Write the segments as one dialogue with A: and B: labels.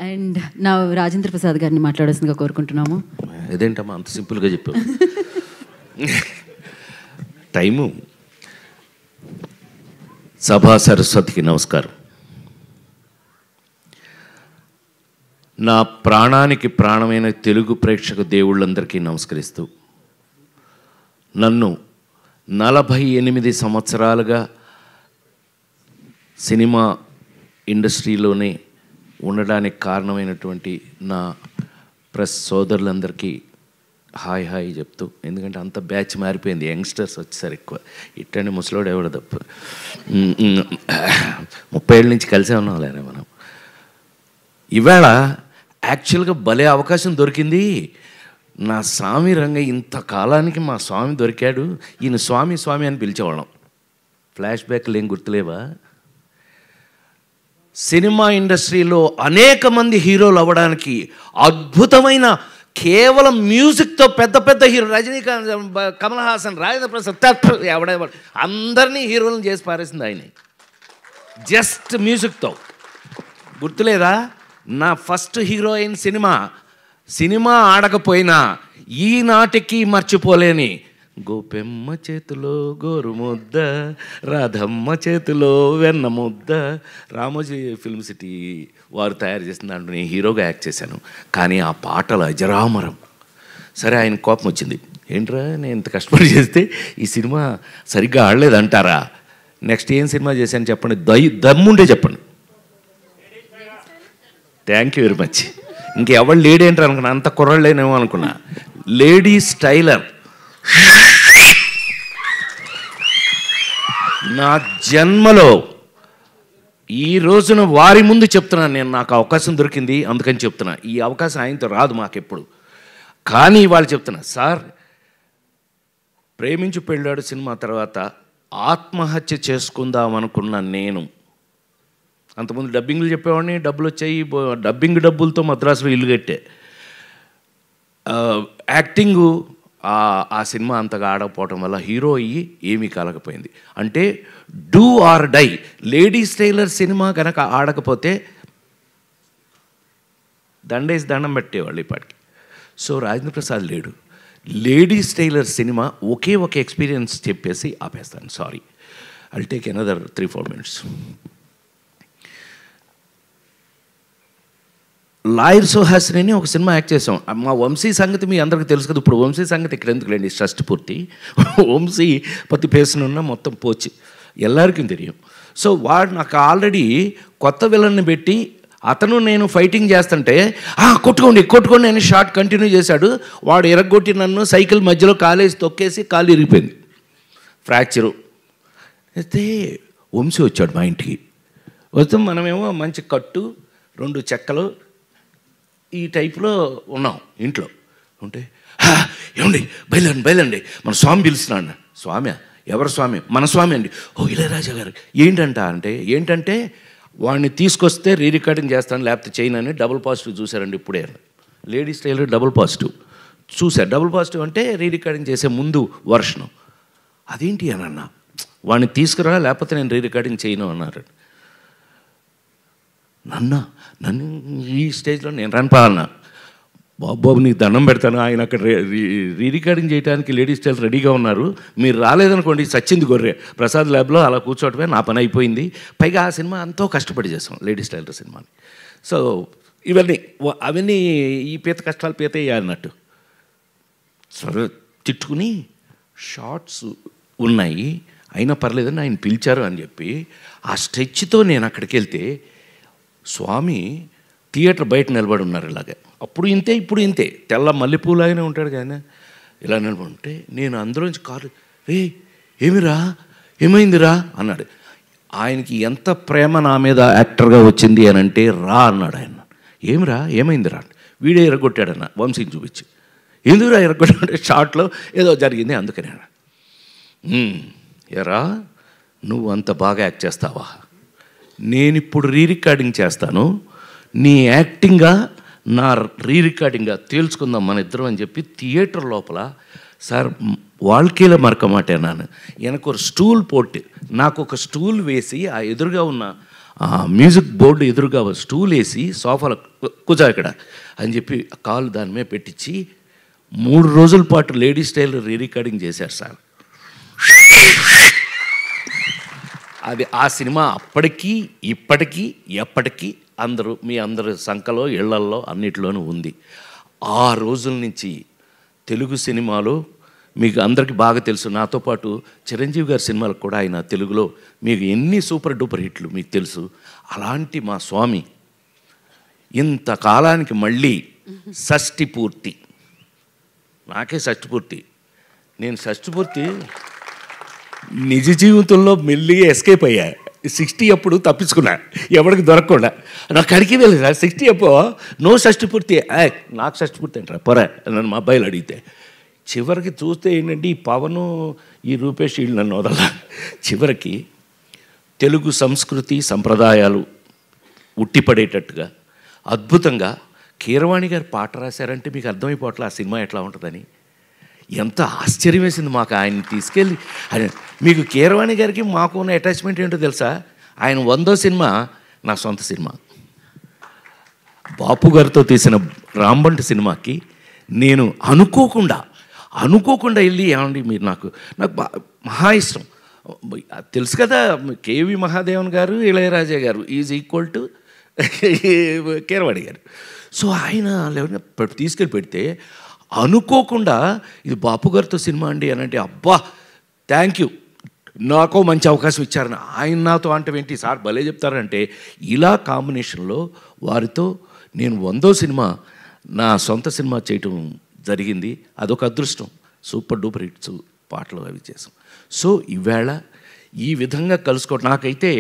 A: And నా రాజేంద్ర ప్రసాద్ గారిని మాట్లాడాల్సిందిగా కోరుకుంటున్నాము.
B: ఇదేంటమ్మా అంత సింపుల్గా చెప్పావు? టైము. సభా సరస్వతికి నమస్కారం. నా ప్రాణానికి ప్రాణమైన తెలుగు ప్రేక్షక దేవుళ్ళందరికీ నమస్కరిస్తూ, నన్ను 48 సంవత్సరాలుగా సినిమా ఇండస్ట్రీలోనే ఉండడానికి కారణమైనటువంటి నా ప్రెస్ సోదరులందరికీ హాయ్ హాయ్ చెప్తూ, ఎందుకంటే అంత బ్యాచ్ మారిపోయింది, యంగ్స్టర్స్ వచ్చేసారు ఎక్కువ. ఇట్టండి ముసలోడు ఎవడు తప్ప 30 ఏళ్ళ నుంచి కలిసే ఉన్నాం లేరా మనం. ఇవాళ యాక్చువల్గా భలే అవకాశం దొరికింది. నా స్వామి రంగ ఇంతకాలానికి మా స్వామి దొరికాడు. ఈయన స్వామి స్వామి అని పిలిచేవాళ్ళం. ఫ్లాష్ బ్యాక్లు ఏం గుర్తులేవా? సినిమా ఇండస్ట్రీలో అనేక మంది హీరోలు అవ్వడానికి అద్భుతమైన కేవలం మ్యూజిక్తో పెద్ద పెద్ద హీరో రజనీకాంత్, కమల్ హాసన్, రాజేంద్ర ప్రసాద్ ఎవడెవడు అందరినీ హీరోలను చేసి పారేసింది ఆయన. జస్ట్ మ్యూజిక్తో. గుర్తులేదా? నా ఫస్ట్ హీరోయిన్ సినిమా ఆడకపోయినా ఈనాటికి మర్చిపోలేని గోపెమ్మ చేతిలో గోరుముద్ద, రాధమ్మ చేతిలో వెన్న ముద్ద, రామోజీ ఫిల్మ్ సిటీ వారు తయారు చేసిన దాంట్లో నేను హీరోగా యాక్ట్ చేశాను. కానీ ఆ పాటలు అజరామరం. సరే, ఆయన కోపం వచ్చింది. ఏంట్రా నేను ఇంత కష్టపడి చేస్తే ఈ సినిమా సరిగ్గా ఆడలేదంటారా? నెక్స్ట్ ఏం సినిమా చేశాను చెప్పండి, దమ్ముంటే చెప్పండి. Thank you very much. ఇంకెవరు లేడీ ఏంటారు అనుకున్నా, అంత కుర్రలేనేమో అనుకున్నా. Ladies tailor. నా జన్మలో ఈ రోజున వారి ముందు చెప్తున్నాను నేను, నాకు అవకాశం దొరికింది అందుకని చెప్తున్నా. ఈ అవకాశం ఆయనతో రాదు మాకెప్పుడు. కానీ వాళ్ళు చెప్తున్నా, సార్ ప్రేమించి పెళ్ళాడు సినిమా తర్వాత ఆత్మహత్య చేసుకుందాం అనుకున్న నేను, అంతకుముందు డబ్బింగ్లు చెప్పేవాడిని, డబ్బులు వచ్చాయి, డబ్బింగ్ డబ్బులతో మద్రాసులో ఇల్లు కట్టే. యాక్టింగు ఆ సినిమా అంతగా ఆడకపోవటం వల్ల హీరో అయ్యి ఏమీ కలగపోయింది. అంటే do or die. Ladies tailor సినిమా కనుక ఆడకపోతే దండేసి దండం పెట్టేవాళ్ళు ఇప్పటికి. సో రాజేంద్ర ప్రసాద్ లేడు. లేడీస్ టైలర్ సినిమా ఒకే ఒక ఎక్స్పీరియన్స్ చెప్పేసి ఆపేస్తాను. Sorry, I'll take another 3-4 minutes. Lawyer Suhasini అని ఒక సినిమా యాక్ట్ చేసాం. మా వంశీ సంగతి మీ అందరికీ తెలుసు కదా. ఇప్పుడు వంశీ సంగతి ఇక్కడ ఎందుకు లేండి, ట్రస్ట్ పూర్తి. వంశీ పత్తి పేసునున్న మొత్తం పోచి ఎల్లరికీ తెలియం. సో వాడు నాకు ఆల్రెడీ కొత్త విలన్ని పెట్టి అతను నేను ఫైటింగ్ చేస్తుంటే కొట్టుకోండి అని షార్ట్ కంటిన్యూ చేశాడు. వాడు ఎరగొట్టి నన్ను సైకిల్ మధ్యలో కాలేసి తొక్కేసి కాలు ఇరిగిపోయింది, ఫ్రాక్చరు. అయితే వంశీ వచ్చాడు మా ఇంటికి. వస్తే మనమేమో మంచి కట్టు, 2 చెక్కలు ఈ టైప్లో ఉన్నాం ఇంట్లో ఉంటే, ఏమండి బయలండి మన స్వామి పిలుస్తున్నాడు. స్వామి? ఎవరు స్వామి? మన స్వామి అండి. ఓ ఇళయరాజా గారు. ఏంటంటే వాడిని తీసుకొస్తే రీ రికార్డింగ్ చేస్తాను లేకపోతే చేయనని డబుల్ పాజిటివ్ చూశారండి ఇప్పుడే. లేడీస్ టైలర్ డబుల్ పాజిటివ్ చూశారు. డబుల్ పాజిటివ్ అంటే రీ రికార్డింగ్ చేసే ముందు వర్షను. అదేంటి అని అన్నా, వాడిని తీసుకురా లేకపోతే నేను రీ రికార్డింగ్ చేయను అన్నారు. నన్ను ఈ స్టేజ్లో నేను రానిపోవాలన్నా, బాబు నీకు దండం పెడతాను, ఆయన అక్కడ రీ రికార్డింగ్ చేయడానికి లేడీస్ టైలర్ రెడీగా ఉన్నారు, మీరు రాలేదనుకోండి సచ్చింది గొర్రె. ప్రసాద్ ల్యాబ్లో అలా కూర్చోవటమే నా పని అయిపోయింది. పైగా ఆ సినిమా ఎంతో కష్టపడి చేసాం, లేడీస్ టైలర్ సినిమాని. సో అవన్నీ ఈ పీత కష్టాలు పీత అన్నట్టు సరే తిట్టుకుని షార్ట్స్ ఉన్నాయి అయినా పర్లేదని ఆయన పిలిచారు అని చెప్పి ఆ స్ట్రెచ్తో నేను అక్కడికి వెళ్తే స్వామి థియేటర్ బయట నిలబడి ఉన్నారు ఇలాగే. అప్పుడు ఇంతే ఇప్పుడు ఇంతే, తెల్ల మల్లెపూలాగానే ఉంటాడు కానీ ఇలా నిలబడి ఉంటే నేను అందులోంచి కారు, ఏమైందిరా అన్నాడు. ఆయనకి ఎంత ప్రేమ నా మీద యాక్టర్గా వచ్చింది అని అంటే రా అన్నాడు ఆయన. ఏమైందిరా? వీడే ఎరగొట్టాడన్న వంశీని చూపించి. ఎందుకురా ఎరగొట్టాడంటే షార్ట్లో ఏదో జరిగింది అందుకనే. ఎరా నువ్వు అంత బాగా యాక్ట్ చేస్తావా? నేను ఇప్పుడు రీ రికార్డింగ్ చేస్తాను, నీ యాక్టింగ్గా నా రీ రికార్డింగ్గా తేల్చుకుందాం మన ఇద్దరం అని చెప్పి థియేటర్ లోపల సార్ வாழ்க்கையில మరక మాటే నాను వెనక ఒక స్టూల్ పోట్టి నాకు ఒక స్టూల్ వేసి ఆ ఎదురుగా ఉన్న మ్యూజిక్ బోర్డు ఎదురుగా స్టూల్ వేసి సోఫాలో కూర్చో ఇక్కడ అని చెప్పి కాలు దాని మీద పెట్టించి 3 రోజుల పాటు లేడీ స్టైల్ రికార్డింగ్ చేశారు సార్. అది ఆ సినిమా అప్పటికీ ఇప్పటికీ ఎప్పటికీ మీ అందరి సంఖలో ఇళ్లల్లో అన్నిటిలోనూ ఉంది. ఆ రోజుల నుంచి తెలుగు సినిమాలో మీకు అందరికీ బాగా తెలుసు, నాతో పాటు చిరంజీవి గారి సినిమాలకు కూడా ఆయన తెలుగులో మీకు ఎన్ని సూపర్ డూపర్ హిట్లు మీకు తెలుసు. అలాంటి మా స్వామి ఇంతకాలానికి మళ్ళీ షష్ఠి పూర్తి, నాకే షష్ఠి పూర్తి, నేను షష్ఠి పూర్తి నిజ జీవితంలో మెల్లిగా ఎస్కేప్ అయ్యా. 60 అప్పుడు తప్పించుకున్నా, ఎవరికి దొరకకుండా. నాకు అడిగి వెళ్ళదు సార్ 60 అప్పుడు నో షష్ఠి పూర్తి, నాకు షష్ఠి పూర్తి అంటారా పొర నన్ను మా అబ్బాయిలు అడిగితే. చివరికి చూస్తే ఏంటంటే ఈ పవను ఈ రూపేష్ వీళ్ళు నన్ను వదల. చివరికి తెలుగు సంస్కృతి సంప్రదాయాలు ఉట్టిపడేటట్టుగా అద్భుతంగా కీరవాణి గారు పాట రాశారంటే మీకు అర్థమైపోవట్లే ఆ సినిమా ఎట్లా ఉంటుందని. ఎంత ఆశ్చర్యం వేసింది మాకు ఆయన తీసుకెళ్ళి. ఆయన మీకు కీరవాణి గారికి మాకు ఉన్న అటాచ్మెంట్ ఏంటో తెలుసా? ఆయన 100వ సినిమా నా సొంత సినిమా. బాపు గారితో తీసిన రాంబంటి సినిమాకి నేను అనుకోకుండా వెళ్ళి, ఏమండి మీరు నాకు మహా ఇష్టం తెలుసు కదా, కేవి మహాదేవన్ గారు ఇళయరాజా గారు ఈజ్ ఈక్వల్ టు కీరవాణి గారు. సో ఆయన తీసుకెళ్ళి పెడితే అనుకోకుండా ఇది బాపు గారితో సినిమా అండి అని అంటే, అబ్బా థ్యాంక్ యూ నాకో మంచి అవకాశం ఇచ్చారని. ఆయన నాతో అంటే ఏంటి సార్ భలే చెప్తారంటే, ఇలా కాంబినేషన్లో వారితో నేను 100వ సినిమా నా సొంత సినిమా చేయటం జరిగింది. అదొక అదృష్టం. సూపర్ డూపర్ హిట్స్ పాటలు అవి చేసాం. సో ఈవేళ ఈ విధంగా కలుసుకోవటం నాకైతే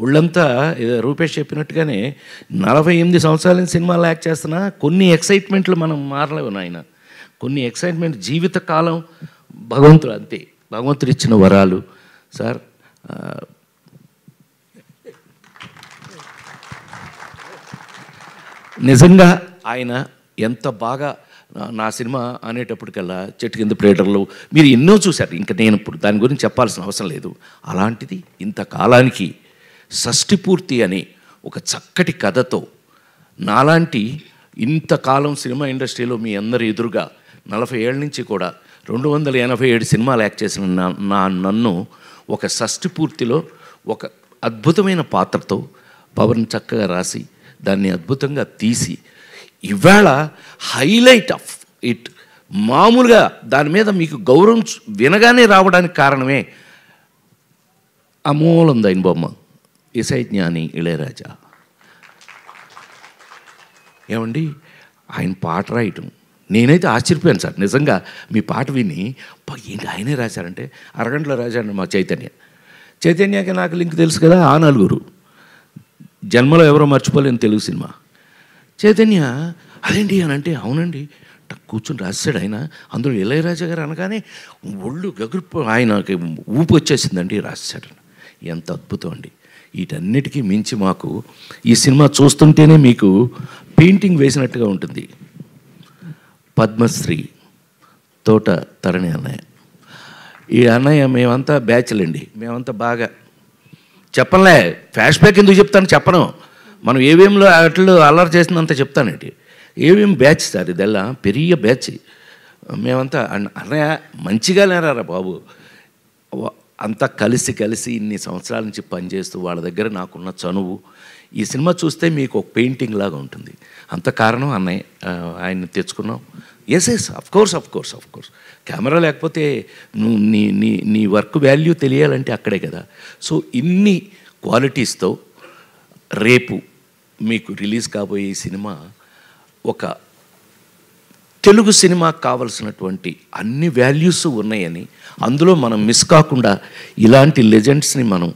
B: ఒళ్ళంతా రూపేష్ చెప్పినట్టుగానే 48 సంవత్సరాల సినిమాలు యాక్ట్ చేస్తున్నా కొన్ని ఎక్సైట్మెంట్లు మనం మారలేవు నాయన. కొన్ని ఎక్సైట్మెంట్ జీవితకాలం భగవంతుడు అంతే, భగవంతుడు ఇచ్చిన వరాలు సార్. నిజంగా ఆయన ఎంత బాగా నా సినిమా అనేటప్పటికల్లా చెట్టు కింద ప్లేటర్లు మీరు ఎన్నో చూశారు, ఇంకా నేను ఇప్పుడు దాని గురించి చెప్పాల్సిన అవసరం లేదు. అలాంటిది ఇంతకాలానికి షష్ఠి పూర్తి అనే ఒక చక్కటి కథతో నాలాంటి ఇంతకాలం సినిమా ఇండస్ట్రీలో మీ అందరి ఎదురుగా 40 ఏళ్ళ నుంచి కూడా 287 సినిమాలు యాక్ట్ చేసిన నన్ను ఒక షష్ఠి పూర్తిలో ఒక అద్భుతమైన పాత్రతో పవన్ చక్కగా రాసి దాన్ని అద్భుతంగా తీసి ఇవాళ హైలైట్ ఆఫ్ ఇట్. మామూలుగా దాని మీద మీకు గౌరవం వినగానే రావడానికి కారణమే అమూలందైన బొమ్మ ఇసై జ్ఞాని ఇళయరాజా. ఏమండి ఆయన పాట రాయటం నేనైతే ఆశ్చర్యపోయాను సార్. నిజంగా మీ పాట విని ఏంటి ఆయనే రాశారంటే, అరగంటలో రాశాడు మా చైతన్యకి నాకు లింక్ తెలుసు కదా, ఆ నలుగురు జన్మలో ఎవరో మర్చిపోలేని తెలుగు సినిమా. చైతన్య అదేంటి అని అంటే, అవునండి కూర్చొని రాశాడు ఆయన. అందులో ఇళయరాజా గారు అనగానే ఒళ్ళు గగురు ఆయనకి ఊపు వచ్చేసిందండి, రాశాడు. ఎంత అద్భుతం అండి. వీటన్నిటికీ మించి మాకు ఈ సినిమా చూస్తుంటేనే మీకు పెయింటింగ్ వేసినట్టుగా ఉంటుంది. పద్మశ్రీ తోట తరణి అన్నయ్య, ఈ అన్నయ్య మేమంతా బ్యాచ్లండి, మేమంతా బాగా చెప్పలే. ఫ్లాష్ బ్యాక్ ఎందుకు చెప్తాను చెప్పను, మనం ఏవేంలో అట్లు అల్లరి చేసినంత చెప్తానండి. ఏవేం బ్యాచ్ సార్ ఇదెల్లా పెరియ బ్యాచ్. మేమంతా అన్నయ్య మంచిగా లేరారా బాబు, అంతా కలిసి ఇన్ని సంవత్సరాల నుంచి పనిచేస్తూ వాళ్ళ దగ్గర నాకున్న చనువు. ఈ సినిమా చూస్తే మీకు ఒక పెయింటింగ్ లాగా ఉంటుంది. అంత కారణం అన్నయ్య, ఆయన్ని తెచ్చుకున్నాం. ఎస్ అఫ్ కోర్స్ కెమెరా లేకపోతే నువ్వు నీ వర్క్ వాల్యూ తెలియాలంటే అక్కడే కదా. సో ఇన్ని క్వాలిటీస్తో రేపు మీకు రిలీజ్ కాబోయే ఈ సినిమా ఒక తెలుగు సినిమాకు కావలసినటువంటి అన్ని వాల్యూస్ ఉన్నాయని, అందులో మనం మిస్ కాకుండా ఇలాంటి లెజెండ్స్ని మనం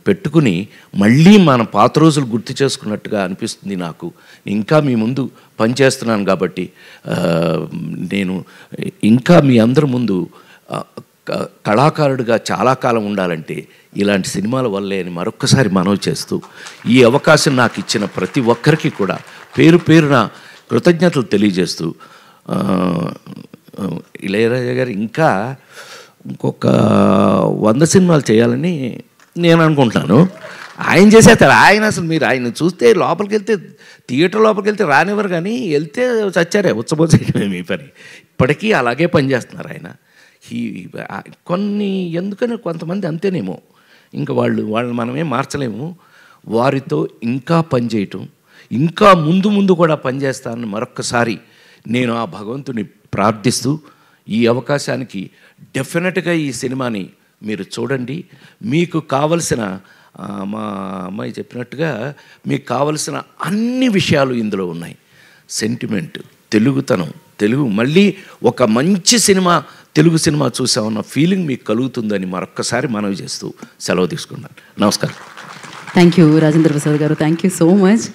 B: పెట్టుకుని మళ్ళీ మన పాత రోజులు గుర్తు చేసుకున్నట్టుగా అనిపిస్తుంది నాకు. ఇంకా మీ ముందు పనిచేస్తున్నాను కాబట్టి నేను ఇంకా మీ అందరి ముందు కళాకారుడిగా చాలా కాలం ఉండాలంటే ఇలాంటి సినిమాల వల్లే అని మరొక్కసారి మనవి చేస్తూ, ఈ అవకాశం నాకు ఇచ్చిన ప్రతి ఒక్కరికి కూడా పేరున కృతజ్ఞతలు తెలియజేస్తూ, ఇళయరాజా గారు ఇంకా ఇంకొక 100 సినిమాలు చేయాలని నేను అనుకుంటున్నాను. ఆయన చేసేస్తారు. ఆయన అసలు మీరు ఆయన చూస్తే లోపలికి వెళ్తే, థియేటర్ లోపలికి వెళ్తే రానివ్వరు, కానీ వెళ్తే చచ్చారే, ఉచ్చబోసేయడమే మీ పని. ఇప్పటికీ అలాగే పనిచేస్తున్నారు ఆయన. కొన్ని ఎందుకని కొంతమంది అంతేనేమో, ఇంకా వాళ్ళు మనమేం మార్చలేము. వారితో ఇంకా పనిచేయటం, ఇంకా ముందు కూడా పనిచేస్తానని మరొక్కసారి నేను ఆ భగవంతుని ప్రార్థిస్తూ, ఈ అవకాశానికి డెఫినెట్గా ఈ సినిమాని మీరు చూడండి. మీకు కావలసిన, మా అమ్మాయి చెప్పినట్టుగా, మీకు కావలసిన అన్ని విషయాలు ఇందులో ఉన్నాయి. సెంటిమెంట్, తెలుగుతనం, తెలుగు మళ్ళీ ఒక మంచి సినిమా, తెలుగు సినిమా చూసామన్న ఫీలింగ్ మీకు కలుగుతుందని మరొక్కసారి మనవి చేస్తూ సెలవు తీసుకున్నాను. నమస్కారం.
A: థ్యాంక్ యూ రాజేంద్ర ప్రసాద్ గారు, థ్యాంక్ యూ సో మచ్.